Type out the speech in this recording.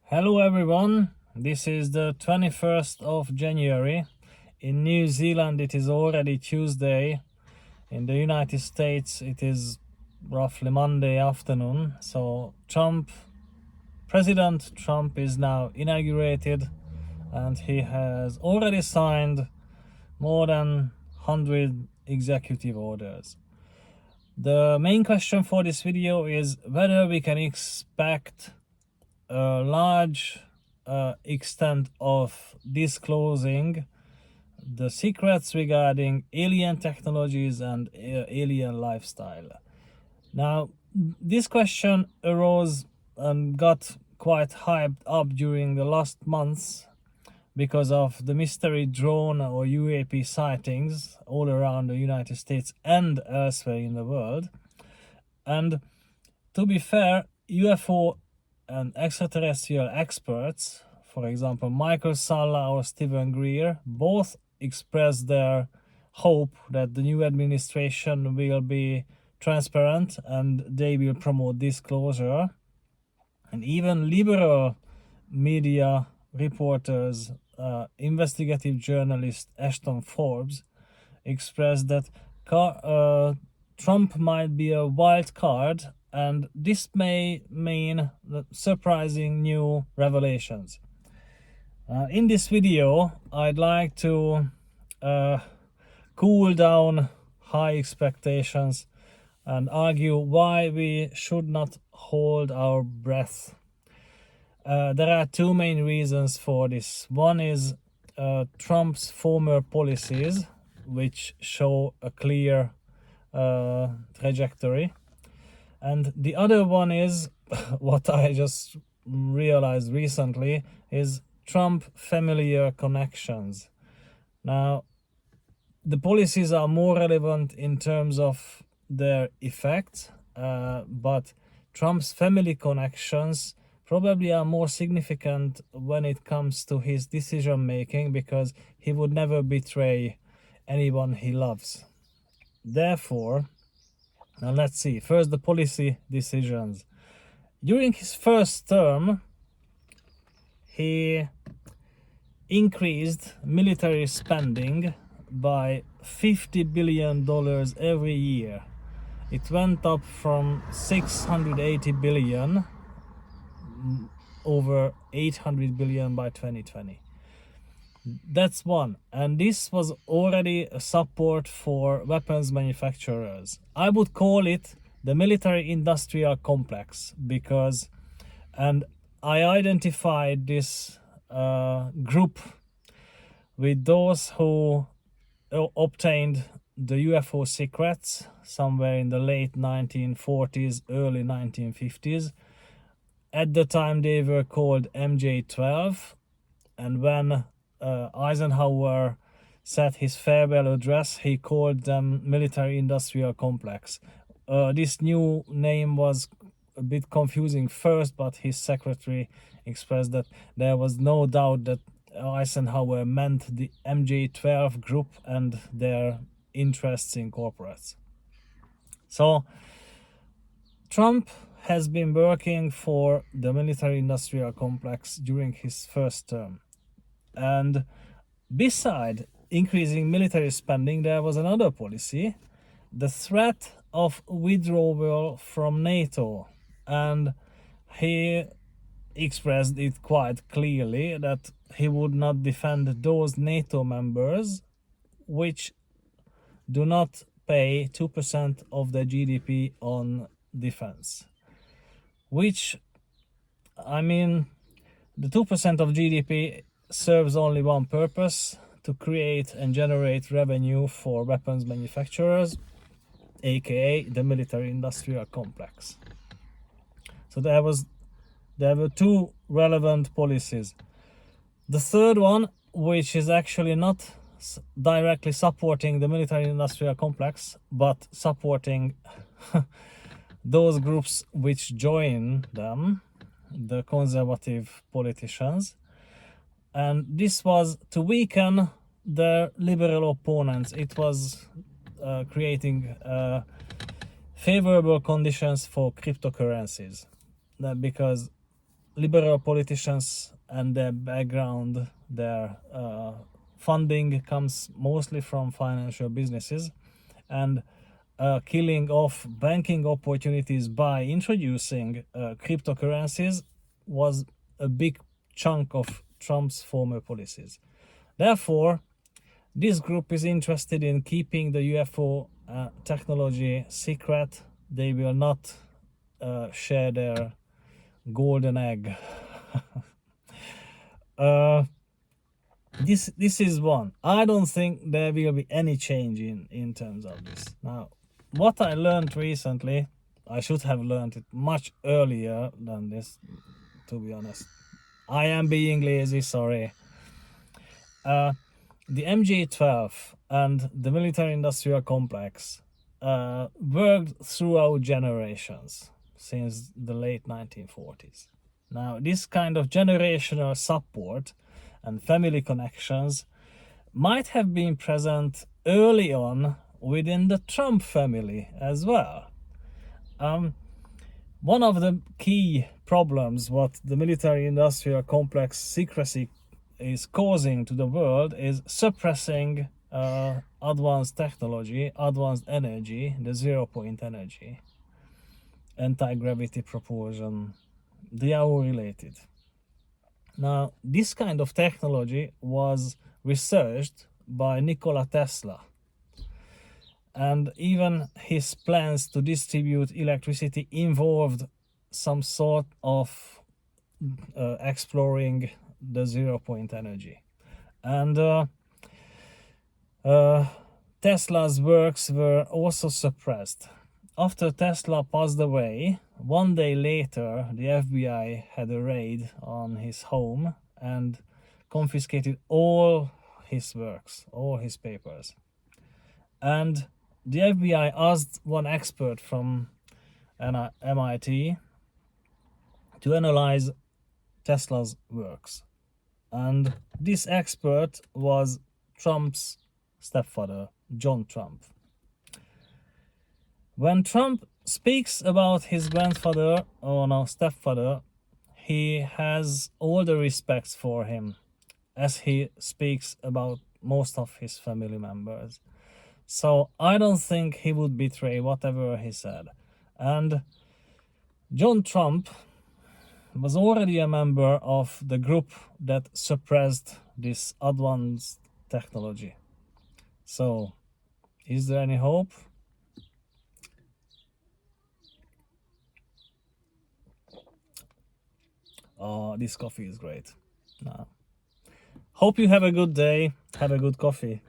Hello everyone, this is the 21st of January. In New Zealand it is already Tuesday. In the United States it is roughly Monday afternoon. So President Trump is now inaugurated and he has already signed more than 100 executive orders. The main question for this video is whether we can expect a large extent of disclosing the secrets regarding alien technologies and alien lifestyle. Now, this question arose and got quite hyped up during the last months because of the mystery drone or UAP sightings all around the United States and elsewhere in the world. And to be fair, UFO and extraterrestrial experts, for example Michael Salla or Stephen Greer, both expressed their hope that the new administration will be transparent and they will promote disclosure. And even liberal media reporters, investigative journalist Ashton Forbes expressed that Trump might be a wild card, and this may mean surprising new revelations. In this video, I'd like to cool down high expectations and argue why we should not hold our breath. There are two main reasons for this. One is Trump's former policies, which show a clear trajectory, and the other one is what I just realized recently is Trump familiar connections. Now, the policies are more relevant in terms of their effect, but Trump's family connections probably are more significant when it comes to his decision making, because he would never betray anyone he loves. Therefore, now let's see. First, the policy decisions. During his first term, he increased military spending by $50 billion every year. It went up from 680 billion over 800 billion by 2020. That's one. And this was already a support for weapons manufacturers. I would call it the military industrial complex because, and I identified this group with those who obtained the UFO secrets somewhere in the late 1940s, early 1950s. At the time they were called MJ-12, and when Eisenhower said his farewell address, he called them military industrial complex. This new name was a bit confusing first, but his secretary expressed that there was no doubt that Eisenhower meant the MJ-12 group and their interests in corporates. So Trump has been working for the military industrial complex during his first term. And beside increasing military spending, there was another policy, the threat of withdrawal from NATO. And he expressed it quite clearly that he would not defend those NATO members which do not pay 2% of their GDP on defense. Which, I mean, the 2% of GDP serves only one purpose: to create and generate revenue for weapons manufacturers, aka the military industrial complex. So there were two relevant policies. The third one, which is actually not directly supporting the military industrial complex, but supporting those groups which join them, the conservative politicians. And this was to weaken their liberal opponents. It was creating favorable conditions for cryptocurrencies, because liberal politicians and their background, their funding comes mostly from financial businesses, and killing off banking opportunities by introducing cryptocurrencies was a big chunk of Trump's former policies. Therefore, this group is interested in keeping the UFO technology secret. They will not share their golden egg. This is one. I don't think there will be any change in terms of this. Now, what I learned recently, I should have learned it much earlier than this, to be honest. I am being lazy, sorry. The MJ12 and the military-industrial complex worked throughout generations since the late 1940s. Now, this kind of generational support and family connections might have been present early on within the Trump family as well. One of the key problems what the military-industrial complex secrecy is causing to the world is suppressing advanced technology, advanced energy, the zero-point energy, anti-gravity propulsion. They are all related. Now, this kind of technology was researched by Nikola Tesla, and even his plans to distribute electricity involved some sort of exploring the zero-point energy. And Tesla's works were also suppressed. After Tesla passed away, one day later, the FBI had a raid on his home and confiscated all his works, all his papers. And the FBI asked one expert from MIT to analyze Tesla's works. And this expert was Trump's stepfather, John Trump. When Trump speaks about his grandfather or now stepfather, he has all the respects for him, as he speaks about most of his family members. So I don't think he would betray whatever he said. And John Trump was already a member of the group that suppressed this advanced technology. So, is there any hope? Oh, this coffee is great. Hope you have a good day. Have a good coffee.